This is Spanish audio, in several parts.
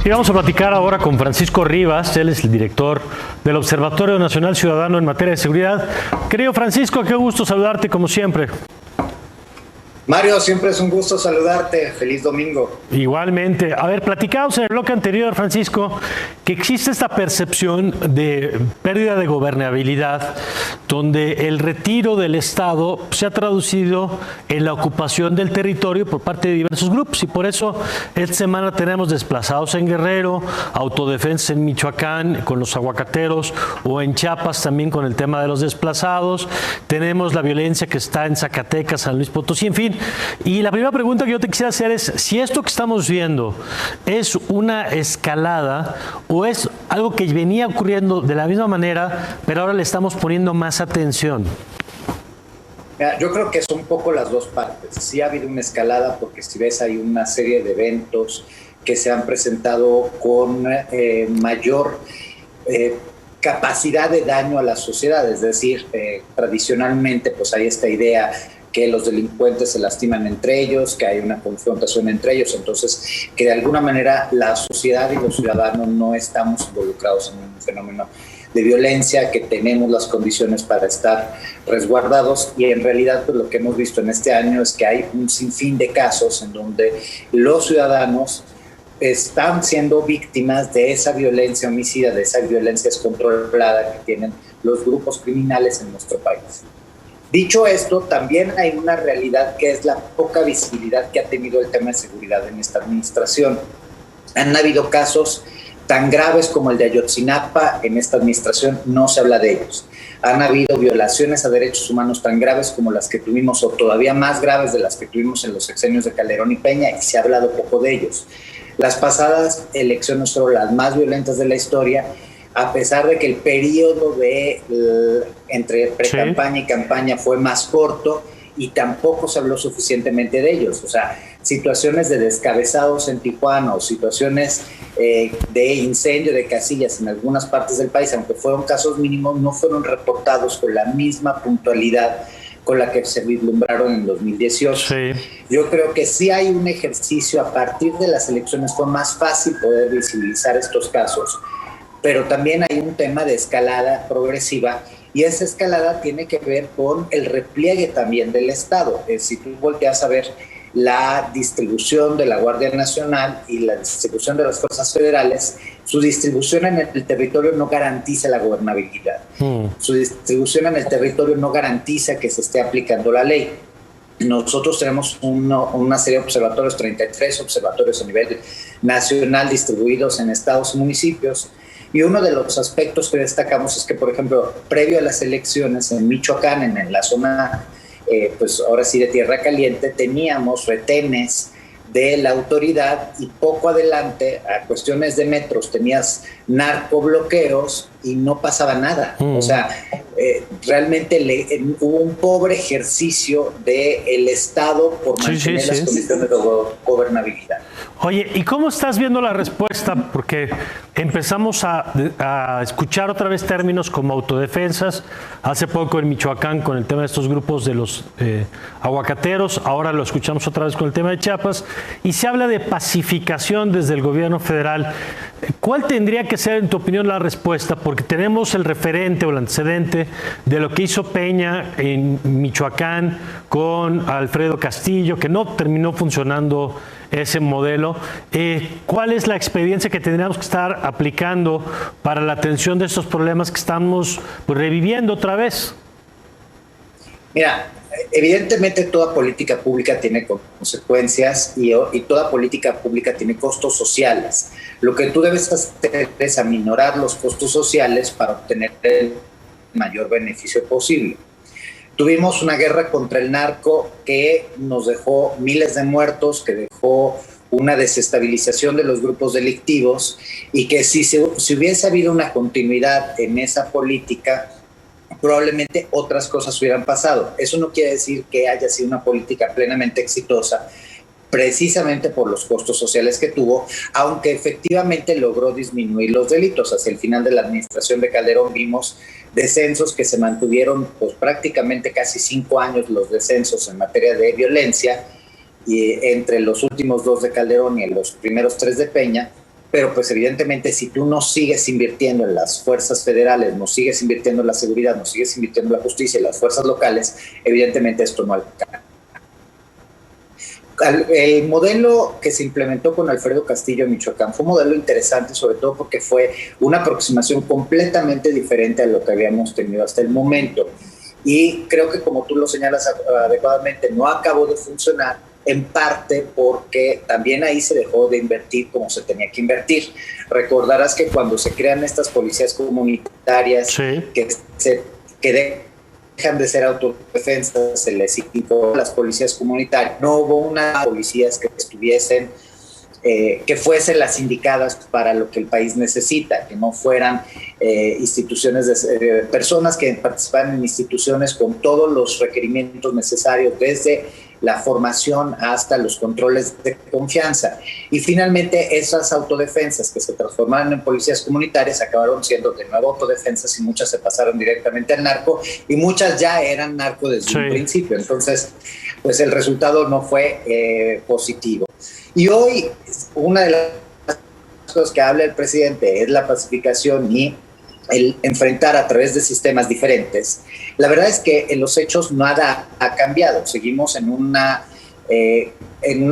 Y vamos a platicar ahora con Francisco Rivas, él es el director del Observatorio Nacional Ciudadano en materia de seguridad. Querido Francisco, qué gusto saludarte como siempre. Mario, siempre es un gusto saludarte. Feliz domingo. Igualmente. A ver, platicamos en el bloque anterior, Francisco, que existe esta percepción de pérdida de gobernabilidad, donde el retiro del Estado se ha traducido en la ocupación del territorio por parte de diversos grupos, y por eso esta semana tenemos desplazados en Guerrero, autodefensa en Michoacán con los aguacateros, o en Chiapas también con el tema de los desplazados. Tenemos la violencia que está en Zacatecas, San Luis Potosí, en fin. Y la primera pregunta que yo te quisiera hacer es si esto que estamos viendo es una escalada o es algo que venía ocurriendo de la misma manera, pero ahora le estamos poniendo más atención. Yo creo que son un poco las dos partes. Sí ha habido una escalada porque si ves hay una serie de eventos que se han presentado con mayor capacidad de daño a la sociedad. Es decir, tradicionalmente pues hay esta idea que los delincuentes se lastiman entre ellos, que hay una confrontación entre ellos, entonces que de alguna manera la sociedad y los ciudadanos no estamos involucrados en un fenómeno de violencia, que tenemos las condiciones para estar resguardados, y en realidad pues lo que hemos visto en este año es que hay un sinfín de casos en donde los ciudadanos están siendo víctimas de esa violencia homicida, de esa violencia descontrolada que tienen los grupos criminales en nuestro país. Dicho esto, también hay una realidad que es la poca visibilidad que ha tenido el tema de seguridad en esta administración. Han habido casos tan graves como el de Ayotzinapa, en esta administración no se habla de ellos. Han habido violaciones a derechos humanos tan graves como las que tuvimos, o todavía más graves de las que tuvimos en los sexenios de Calderón y Peña, y se ha hablado poco de ellos. Las pasadas elecciones fueron las más violentas de la historia, a pesar de que el periodo entre pre-campaña y campaña fue más corto, y tampoco se habló suficientemente de ellos. O sea, situaciones de descabezados en Tijuana o situaciones de incendio de casillas en algunas partes del país, aunque fueron casos mínimos, no fueron reportados con la misma puntualidad con la que se vislumbraron en 2018. Sí. Yo creo que sí hay un ejercicio, a partir de las elecciones fue más fácil poder visibilizar estos casos, pero también hay un tema de escalada progresiva, y esa escalada tiene que ver con el repliegue también del Estado. Si tú volteas a ver la distribución de la Guardia Nacional y la distribución de las fuerzas federales, su distribución en el territorio no garantiza la gobernabilidad. Su distribución en el territorio no garantiza que se esté aplicando la ley. Nosotros tenemos una serie de observatorios, 33 observatorios a nivel nacional distribuidos en estados y municipios. Y uno de los aspectos que destacamos es que, por ejemplo, previo a las elecciones en Michoacán, en la zona, pues ahora sí de Tierra Caliente, teníamos retenes de la autoridad, y poco adelante, a cuestiones de metros, tenías narcobloqueos y no pasaba nada. O sea, realmente hubo un pobre ejercicio del Estado por mantener las condiciones de gobernabilidad. Oye, ¿y cómo estás viendo la respuesta? Porque empezamos a escuchar otra vez términos como autodefensas, hace poco en Michoacán con el tema de estos grupos de los aguacateros, ahora lo escuchamos otra vez con el tema de Chiapas, y se habla de pacificación desde el gobierno federal. ¿Cuál tendría que ser, en tu opinión, la respuesta? Porque tenemos el referente o el antecedente de lo que hizo Peña en Michoacán con Alfredo Castillo, que no terminó funcionando ese modelo. ¿Cuál es la experiencia que tendríamos que estar aplicando para la atención de estos problemas que estamos reviviendo otra vez? Mira, evidentemente toda política pública tiene consecuencias, y toda política pública tiene costos sociales. Lo que tú debes hacer es aminorar los costos sociales para obtener el mayor beneficio posible. Tuvimos una guerra contra el narco que nos dejó miles de muertos, que dejó una desestabilización de los grupos delictivos, y que si hubiese habido una continuidad en esa política, probablemente otras cosas hubieran pasado. Eso no quiere decir que haya sido una política plenamente exitosa, precisamente por los costos sociales que tuvo, aunque efectivamente logró disminuir los delitos. Hacia el final de la administración de Calderón vimos descensos que se mantuvieron pues prácticamente casi 5 años, los descensos en materia de violencia, y entre los últimos 2 de Calderón y los primeros 3 de Peña, pero pues evidentemente si tú no sigues invirtiendo en las fuerzas federales, no sigues invirtiendo en la seguridad, no sigues invirtiendo en la justicia y las fuerzas locales, evidentemente esto no alcanza. El modelo que se implementó con Alfredo Castillo en Michoacán fue un modelo interesante, sobre todo porque fue una aproximación completamente diferente a lo que habíamos tenido hasta el momento. Y creo que, como tú lo señalas adecuadamente, no acabó de funcionar, en parte porque también ahí se dejó de invertir como se tenía que invertir. Recordarás que cuando se crean estas policías comunitarias, sí, que dejan de ser autodefensas, se les indicó a las policías comunitarias. No hubo unas policías que estuviesen, que fuesen las indicadas para lo que el país necesita, que no fueran instituciones, personas que participaran en instituciones con todos los requerimientos necesarios, desde la formación hasta los controles de confianza. Y finalmente esas autodefensas que se transformaron en policías comunitarias acabaron siendo de nuevo autodefensas y muchas se pasaron directamente al narco y muchas ya eran narco desde un principio. Entonces, pues el resultado no fue positivo. Y hoy una de las cosas que habla el presidente es la pacificación y el enfrentar a través de sistemas diferentes. La verdad es que en los hechos nada ha cambiado. Seguimos en una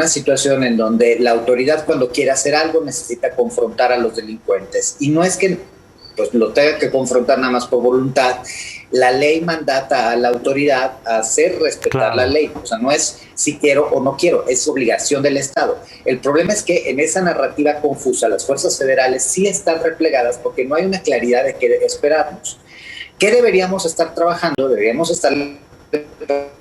situación en donde la autoridad, cuando quiere hacer algo, necesita confrontar a los delincuentes. Y no es que pues lo tenga que confrontar nada más por voluntad. La ley mandata a la autoridad a hacer respetar la ley. O sea, no es si quiero o no quiero, es obligación del Estado. El problema es que en esa narrativa confusa las fuerzas federales sí están replegadas porque no hay una claridad de qué esperarnos. ¿Qué deberíamos estar trabajando? Deberíamos estar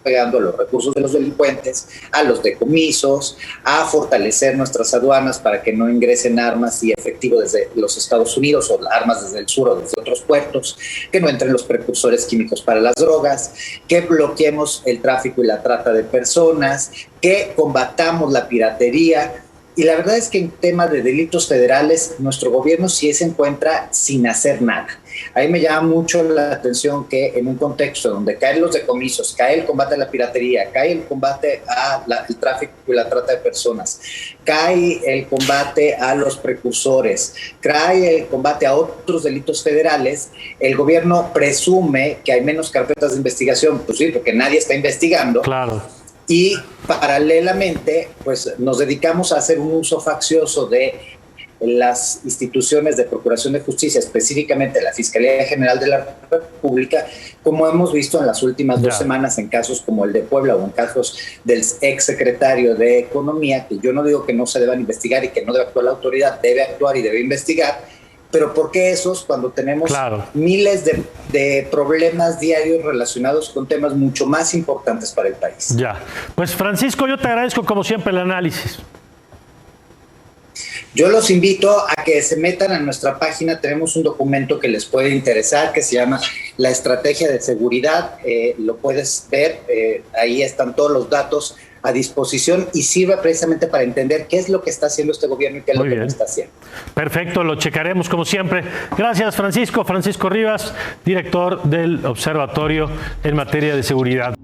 pegando a los recursos de los delincuentes, a los decomisos, a fortalecer nuestras aduanas para que no ingresen armas y efectivo desde los Estados Unidos o armas desde el sur o desde otros puertos, que no entren los precursores químicos para las drogas, que bloqueemos el tráfico y la trata de personas, que combatamos la piratería. Y la verdad es que en tema de delitos federales, nuestro gobierno sí se encuentra sin hacer nada. Ahí me llama mucho la atención que en un contexto donde caen los decomisos, cae el combate a la piratería, cae el combate al tráfico y la trata de personas, cae el combate a los precursores, cae el combate a otros delitos federales, el gobierno presume que hay menos carpetas de investigación, pues sí, porque nadie está investigando. Claro. Y paralelamente, pues nos dedicamos a hacer un uso faccioso de las instituciones de procuración de justicia, específicamente la Fiscalía General de la República, como hemos visto en las últimas 2 semanas en casos como el de Puebla o en casos del exsecretario de Economía, que yo no digo que no se deban investigar y que no debe actuar la autoridad, debe actuar y debe investigar, pero ¿por qué esos cuando tenemos miles de problemas diarios relacionados con temas mucho más importantes para el país? Ya, pues Francisco, yo te agradezco como siempre el análisis. Yo los invito a que se metan a nuestra página. Tenemos un documento que les puede interesar que se llama La Estrategia de Seguridad. Lo puedes ver, ahí están todos los datos a disposición y sirve precisamente para entender qué es lo que está haciendo este gobierno y qué es lo que no está haciendo. Perfecto, lo checaremos como siempre. Gracias, Francisco. Francisco Rivas, director del Observatorio en materia de seguridad.